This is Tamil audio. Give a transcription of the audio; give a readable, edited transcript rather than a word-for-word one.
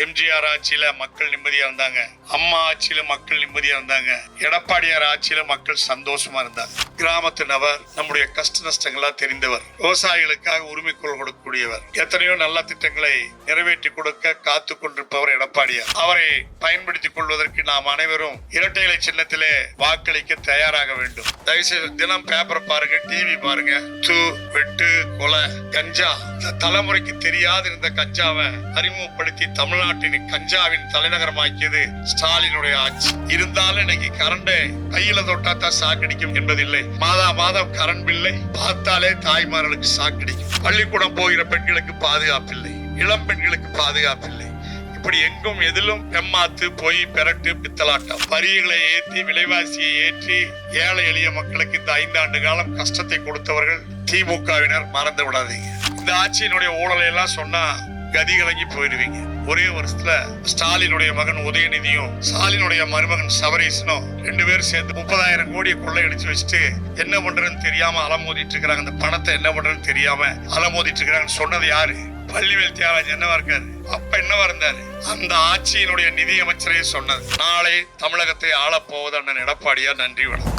எம்ஜிஆர் ஆட்சியில மக்கள் நிம்மதியா இருந்தாங்க, அம்மா ஆட்சியில மக்கள் நிம்மதியா இருந்தாங்க, எடப்பாடியார் ஆட்சியில மக்கள் சந்தோஷமா இருந்தாங்க. கிராமத்து நபர், நம்முடைய கஷ்ட நஷ்டங்களா தெரிந்தவர், விவசாயிகளுக்காக உரிமை குரல் கொடுக்கக்கூடியவர், எத்தனையோ நல்ல திட்டங்களை நிறைவேற்றி கொடுக்க காத்து கொண்டிருப்பவர் எடப்பாடியார். அவரை பயன்படுத்திக் கொள்வதற்கு நாம் அனைவரும் இரட்டை இலை சின்னத்திலே வாக்களிக்க தயாராக வேண்டும். தயவுசெய்து தினம் பேப்பர் பாருங்க, டிவி பாருங்க. வெட்டு, கொலை, கஞ்சா, இந்த தலைமுறைக்கு தெரியாது இருந்த கஞ்சாவை அறிமுகப்படுத்தி தமிழ்நாட்டின் கஞ்சாவின் தலைநகரமாக்கியது ஸ்டாலினுடைய ஆட்சி. இருந்தாலும் இன்னைக்கு கரண்ட் கையில தொட்டாத்தான் சாக்கடிக்கும் என்பதில்லை. மாதம் கரண்ட் பில்லை பார்த்தாலே தாய்மார்களுக்கு சாக்கடிக்கும். பள்ளிக்கூடம் போகிற பெண்களுக்கு பாதுகாப்பில்லை, இளம் பெண்களுக்கு பாதுகாப்பில்லை. இப்படி எங்கும் எதிலும் ஏமாத்து, பொய், பெரட்டு, பித்தலாட்டம். வரிகளை ஏற்றி, விலைவாசியை ஏற்றி ஏழை எளிய மக்களுக்கு இந்த 5 ஆண்டு காலம் கஷ்டத்தை கொடுத்தவர்கள் திமுகவினர். மறந்து விடாதீங்க. இந்த ஆட்சியினுடைய ஊழலை எல்லாம் சொன்னா கதி கலங்கி போயிடுவீங்க. ஒரே வருஷத்துல ஸ்டாலினுடைய மகன் உதயநிதியும் ஸ்டாலினுடைய மருமகன் சபரீசனும் 2 பேரும் சேர்ந்து 30,000 கோடியை கொள்ளையடிச்சு வச்சுட்டு என்ன பண்றதுன்னு தெரியாம அலமோதிட்டு இருக்கிறாங்க. அந்த பணத்தை என்ன பண்றதுன்னு தெரியாம அலமோதிட்டு இருக்கிறாங்கன்னு சொன்னது யாரு? பள்ளிவேல் தியாகராஜன் என்னவா இருக்காரு? அப்ப என்னவா இருந்தாரு? அந்த ஆட்சியினுடைய நிதி அமைச்சரே சொன்னது. நாளை தமிழகத்தை ஆளப்போவது அண்ணன் எடப்பாடியார். நன்றி, வணக்கம்.